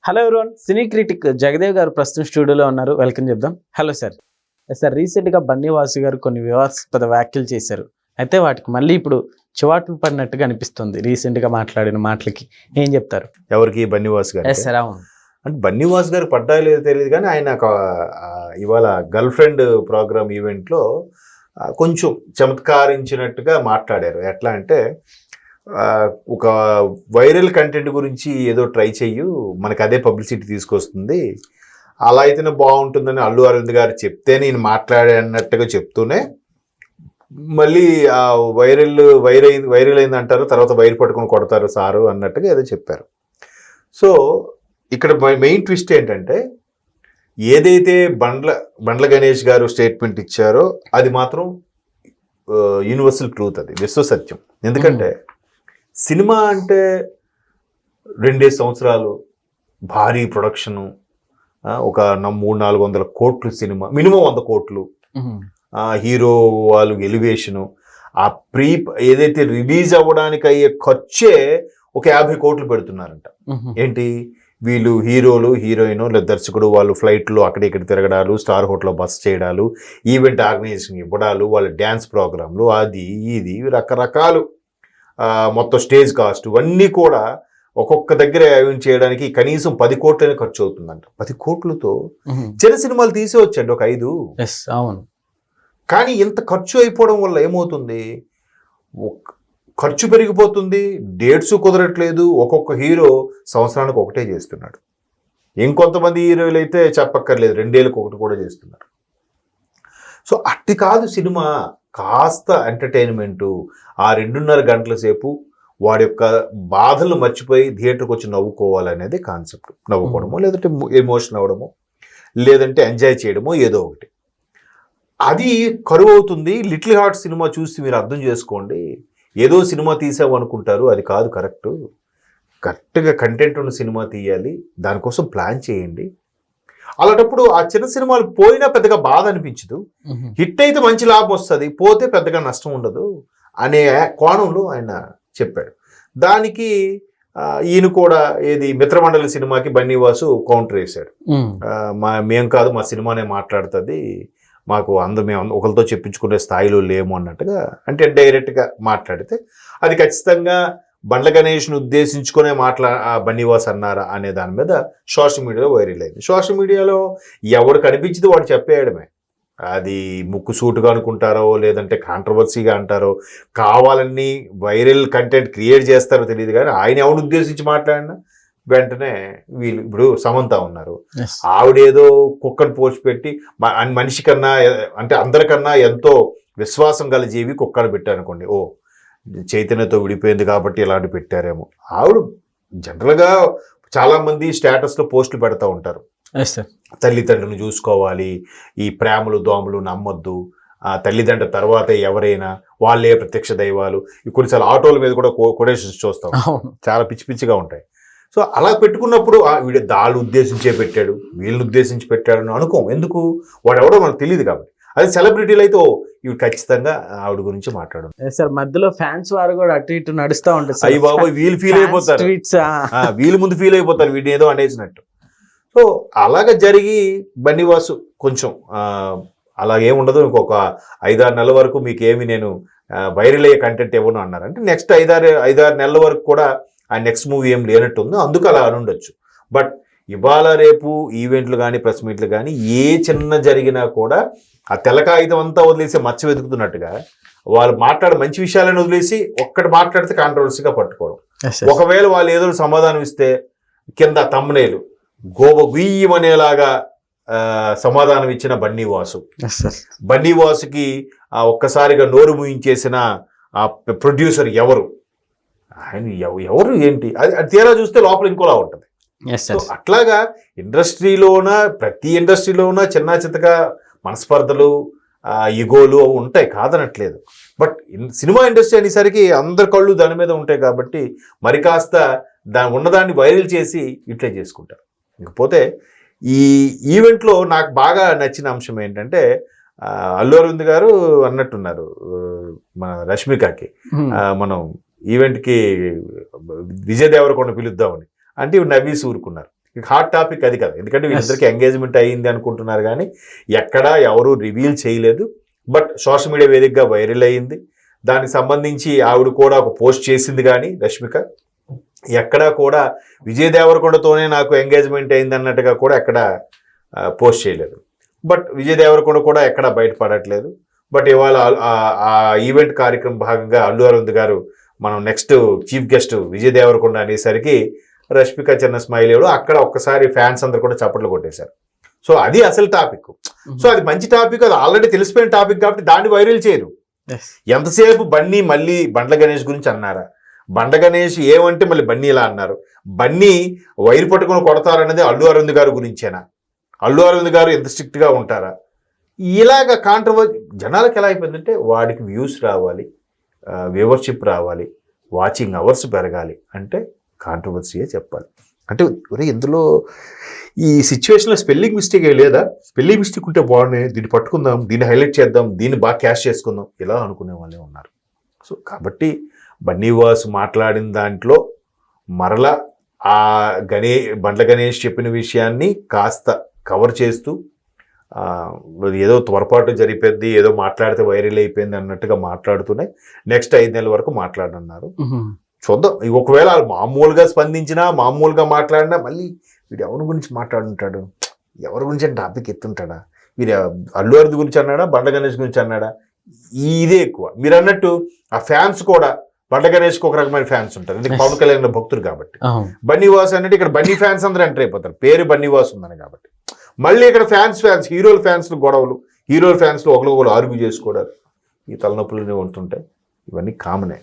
Hello everyone, సినీ critic Jagdev గారు ప్రస్తుతం స్టూడియోలో ఉన్నారు. వెల్కమ్ చెప్దాం. Hello sir. సార్, రీసెంట్గా బన్నీ వాసు గారు కొన్ని వివాదాస్పద వ్యాఖ్యలు చేశారు. అయితే వాటికి మళ్ళీ ఇప్పుడు చివాట్లు పడినట్టుగా అనిపిస్తుంది. రీసెంట్గా మాట్లాడిన మాటలకి ఏం చెప్తారు? ఎవరికి? బన్నీవాస్ గారు. సార్, అవును. అంటే బన్నీవాస్ గారు పడ్డాయో లేదో తెలియదు, కానీ ఆయన ఇవాళ గర్ల్ ఫ్రెండ్ ప్రోగ్రామ్ ఈవెంట్లో కొంచెం చమత్కారించినట్టుగా మాట్లాడారు. ఎట్లా అంటే ఒక వైరల్ కంటెంట్ గురించి ఏదో ట్రై చెయ్యు, మనకు అదే పబ్లిసిటీ తీసుకొస్తుంది, అలా అయితేనే బాగుంటుందని అల్లు అరవింద్ గారు చెప్తే నేను మాట్లాడినట్టుగా చెప్తూనే మళ్ళీ ఆ వైరల్ అయింది అంటారు, తర్వాత వైర్ పట్టుకొని కొడతారు సారు అన్నట్టుగా ఏదో చెప్పారు. సో ఇక్కడ మెయిన్ ట్విస్ట్ ఏంటంటే, ఏదైతే బండ్ల గణేష్ గారు స్టేట్మెంట్ ఇచ్చారో అది మాత్రం యూనివర్సల్ ట్రూత్, అది విశ్వసత్యం. ఎందుకంటే సినిమా అంటే 2 సంవత్సరాలు భారీ ప్రొడక్షను, ఒక 300-400 కోట్లు సినిమా, మినిమం 100 కోట్లు, హీరో వాళ్ళు ఎలివేషను, ఆ ఏదైతే రిలీజ్ అవ్వడానికి అయ్యే ఖర్చే ఒక 50 కోట్లు పెడుతున్నారంట. ఏంటి వీళ్ళు హీరోలు, హీరోయిన్ లేదా దర్శకుడు వాళ్ళు ఫ్లైట్లో అక్కడిక్కడ తిరగడాలు, స్టార్ హోటల్లో బస్ చేయడాలు, ఈవెంట్ ఆర్గనైజేషన్ ఇవ్వడాలు, వాళ్ళ డ్యాన్స్ ప్రోగ్రాంలు, అది ఇది రకరకాలు, మొత్తం స్టేజ్ కాస్ట్ ఇవన్నీ కూడా ఒక్కొక్క దగ్గర ఈవెంట్ చేయడానికి కనీసం 10 కోట్లనే ఖర్చు అవుతుందంట. 10 కోట్లతో చిన్న సినిమాలు తీసేవచ్చండి, ఒక 5. అవును. కానీ ఇంత ఖర్చు అయిపోవడం వల్ల ఏమవుతుంది, ఖర్చు పెరిగిపోతుంది, డేట్స్ కుదరట్లేదు. ఒక్కొక్క హీరో సంవత్సరానికి ఒకటే చేస్తున్నాడు. ఇంకొంతమంది హీరోలు అయితే చెప్పక్కర్లేదు, 2 ఏళ్ళకి ఒకటి కూడా చేస్తున్నారు. సో అట్టి కాదు సినిమా, కాస్త ఎంటర్టైన్మెంటు, ఆ 2.5 గంటల సేపు వాడి యొక్క బాధలు మర్చిపోయి థియేటర్కి వచ్చి నవ్వుకోవాలనేది కాన్సెప్ట్. నవ్వుకోవడమో, లేదంటే ఎమోషన్ అవ్వడమో, లేదంటే ఎంజాయ్ చేయడమో, ఏదో ఒకటి. అది కరువు అవుతుంది. లిటిల్ హార్ట్ సినిమా చూసి మీరు అర్థం చేసుకోండి. ఏదో సినిమా తీసామనుకుంటారు, అది కాదు కరెక్ట్గా కంటెంట్ ఉన్న సినిమా తీయాలి, దానికోసం ప్లాన్ చేయండి. అలాంటప్పుడు ఆ చిన్న సినిమాలు పోయినా పెద్దగా బాధ అనిపించదు, హిట్ అయితే మంచి లాభం వస్తుంది, పోతే పెద్దగా నష్టం ఉండదు అనే కోణంలో ఆయన చెప్పాడు. దానికి ఈయన కూడా ఏది మిత్రమండలి సినిమాకి బన్నీవాసు కౌంటర్ వేశాడు. మేం కాదు, మా సినిమానే మాట్లాడుతుంది, మాకు మేము ఒకరితో చెప్పించుకునే స్థాయిలో లేము అన్నట్టుగా, అంటే డైరెక్ట్గా మాట్లాడితే అది ఖచ్చితంగా బండ్ల గణేష్ను ఉద్దేశించుకునే బన్నీవాస్ అన్నారా అనే దాని మీద సోషల్ మీడియాలో వైరల్ అయింది. సోషల్ మీడియాలో ఎవడు కనిపించింది వాడు చెప్పేయడమే. అది ముక్కు సూటుగా అనుకుంటారో, లేదంటే కాంట్రవర్సీగా అంటారో, కావాలని వైరల్ కంటెంట్ క్రియేట్ చేస్తారో తెలియదు, కానీ ఆయన ఎవరిని ఉద్దేశించి మాట్లాడినా వెంటనే వీళ్ళు, ఇప్పుడు సమంత ఉన్నారు, ఆవిడేదో కుక్కను పోస్ట్ పెట్టి మనిషి కన్నా, అంటే అందరికన్నా ఎంతో విశ్వాసం గల జీవి కుక్కను పెట్టారనుకోండి, ఓ చైతన్యతో విడిపోయింది కాబట్టి ఇలాంటి పెట్టారేమో. ఆవిడ జనరల్గా చాలామంది స్టేటస్లో పోస్టులు పెడతా ఉంటారు, తల్లిదండ్రులను చూసుకోవాలి, ఈ ప్రేమలు దోమలు నమ్మొద్దు, తల్లిదండ్రుల తర్వాత ఎవరైనా వాళ్ళే ప్రత్యక్ష దైవాలు. కొన్నిసార్లు ఆటోల మీద కూడా కొటేషన్స్ చూస్తాం, చాలా పిచ్చి పిచ్చిగా ఉంటాయి. సో అలా పెట్టుకున్నప్పుడు వీడు దాళ్ళు ఉద్దేశించే పెట్టాడు, వీళ్ళని ఉద్దేశించి పెట్టాడు అని అనుకోం. ఎందుకు, వాడెవడో మనకు తెలియదు కాబట్టి. అది సెలబ్రిటీలు అయితే ఇవి ఖచ్చితంగా ఆవిడ గురించి మాట్లాడడం. సార్, మధ్యలో ఫ్యాన్స్ వారు కూడా అటు ఇటు నడుస్తూ ఉంటారు. అయ్యి బాబు, వీళ్ళు ఫీల్ అయిపోతారు, వీళ్ళు ముందు ఫీల్ అయిపోతారు, వీడిని ఏదో అనేసినట్టు. సో అలాగ జరిగి బన్నీవాసు కొంచెం అలాగేముండదు, ఇంకొక 5-6 నెలల వరకు మీకేమి నేను వైరల్ అయ్యే కంటెంట్ ఇవ్వను అన్నారు. అంటే నెక్స్ట్ 5-6 నెలల వరకు కూడా ఆ నెక్స్ట్ మూవీ ఏం లేనట్టుంది, అందుకు అలా అనుండొచ్చు. బట్ ఇవాళ రేపు ఈవెంట్లు కానీ ప్రెస్ మీట్లు కానీ ఏ చిన్న జరిగినా కూడా ఆ తెల్లకాగితం అంతా వదిలేసి మచ్చ వెతుకుతున్నట్టుగా వాళ్ళు మంచి విషయాలను వదిలేసి ఒక్కటి మాట్లాడితే కాంట్రవర్సీగా పట్టుకోవడం. ఒకవేళ వాళ్ళు ఏదో సమాధానం ఇస్తే కింద తమ్మునేలు గోబగుయ్యమనేలాగా సమాధానం ఇచ్చిన బన్నీవాసుకి ఒక్కసారిగా నోరు ముయించేసిన ఆ ప్రొడ్యూసర్ ఎవరు, ఆయన ఎవరు ఏంటి, అది తీరా చూస్తే లోపల ఇంకోలా ఉంటుంది. అట్లాగా ప్రతి ఇండస్ట్రీలోన చిన్న చిత్తగా మనస్పర్ధలు, ఇగోలు అవి ఉంటాయి, కాదనట్లేదు. బట్ సినిమా ఇండస్ట్రీ అనేసరికి అందరి కళ్ళు దాని మీద ఉంటాయి కాబట్టి మరి కాస్త ఉన్నదాన్ని వైరల్ చేసి యూటిలైజ్ చేసుకుంటారు. ఇకపోతే ఈ ఈవెంట్లో నాకు బాగా నచ్చిన అంశం ఏంటంటే, అల్లు అరవింద్ గారు అన్నట్టున్నారు మన రష్మికకి, మనం ఈవెంట్కి విజయ్ దేవరకొండ పిలుద్దామని అంటే నవ్వేసి ఊరుకున్నారు. హాట్ టాపిక్ అది కదా, ఎందుకంటే వీళ్ళిద్దరికి ఎంగేజ్మెంట్ అయ్యింది అనుకుంటున్నారు కానీ ఎక్కడా ఎవరు రివీల్ చేయలేదు. బట్ సోషల్ మీడియా వేదికగా వైరల్ అయ్యింది. దానికి సంబంధించి ఆవిడ కూడా ఒక పోస్ట్ చేసింది, కానీ రష్మిక ఎక్కడా కూడా విజయ్ దేవరకొండతోనే నాకు ఎంగేజ్మెంట్ అయింది అన్నట్టుగా కూడా ఎక్కడ పోస్ట్ చేయలేదు. బట్ విజయ్ దేవరకొండ కూడా ఎక్కడా బయటపడట్లేదు. బట్ ఇవాళ ఆ ఈవెంట్ కార్యక్రమం భాగంగా అల్లు అరవింద్ గారు మనం next chief guest Vijay Deverakonda అనేసరికి రష్మిక చిన్న స్మైల్ ఇవ్వడం, అక్కడ ఒక్కసారి ఫ్యాన్స్ అందరు కూడా చప్పట్లు కొట్టేశారు. సో అది అసలు టాపిక్. సో అది మంచి టాపిక్, అది ఆల్రెడీ తెలిసిపోయిన టాపిక్ కాబట్టి దాన్ని వైరల్ చేయరు. ఎంతసేపు బన్నీ మళ్ళీ బండ్ల గణేష్ గురించి అన్నారా, బండ్ల గణేష్ ఏమంటే మళ్ళీ బన్నీ ఇలా అన్నారు, బన్నీ వైరు పట్టుకుని కొడతారన్నది అల్లు అరవింద్ గారి గురించేనా, అల్లు అరవింద్ గారు ఎంత స్ట్రిక్ట్గా ఉంటారా, ఇలాగ కాంట్రవర్సీ. జనాలకు ఎలా అయిపోయిందంటే వాడికి వ్యూస్ రావాలి, వ్యూవర్షిప్ రావాలి, వాచింగ్ అవర్స్ పెరగాలి అంటే కాంట్రవర్సీయే చెప్పాలి. అంటే ఒరే ఇందులో ఈ సిచ్యువేషన్లో స్పెల్లింగ్ మిస్టేక్ ఏ లేదా, స్పెల్లింగ్ మిస్టేక్ ఉంటే బాగున్నాయి, దీన్ని పట్టుకుందాం, దీన్ని హైలైట్ చేద్దాం, దీన్ని బాగా క్యాష్ చేసుకుందాం, ఇలా అనుకునే వాళ్ళే ఉన్నారు. సో కాబట్టి బన్నీవాస్ మాట్లాడిన దాంట్లో మరలా ఆ బండ్ల గణేష్ చెప్పిన విషయాన్ని కాస్త కవర్ చేస్తూ ఏదో పొరపాటు జరిపోద్ది, ఏదో మాట్లాడితే వైరల్ అయిపోయింది అన్నట్టుగా మాట్లాడుతూనే నెక్స్ట్ 5 నెలల వరకు మాట్లాడనున్నారు. చూద్దాం, ఒకవేళ వాళ్ళు మామూలుగా స్పందించినా మామూలుగా మాట్లాడినా మళ్ళీ వీడు ఎవరి గురించి మాట్లాడుంటాడు, ఎవరి గురించి టాపిక్ ఎత్తుంటాడా, వీడు అల్లు అరవింద్ గురించి అన్నాడా, బండ్ల గణేష్ గురించి అన్నాడా, ఇదే ఎక్కువ. మీరు అన్నట్టు ఆ ఫ్యాన్స్ కూడా బండ్ల గణేష్కి ఒక రకమైన ఫ్యాన్స్ ఉంటారు, ఎందుకంటే పవన్ కళ్యాణ్ భక్తులు కాబట్టి. బన్నీవాస్ అంటే ఇక్కడ బన్నీ ఫ్యాన్స్ అందరూ ఎంటర్ అయిపోతారు, పేరు బన్నీవాస్ ఉందని కాబట్టి. మళ్ళీ ఇక్కడ ఫ్యాన్స్ హీరోల ఫ్యాన్స్లు గొడవలు, హీరోల ఫ్యాన్స్లు ఒకరికొకరు ఆర్గ్యూ చేసుకోవడాలు, ఈ తలనొప్పులు ఉంటుంటాయి, ఇవన్నీ కామనే.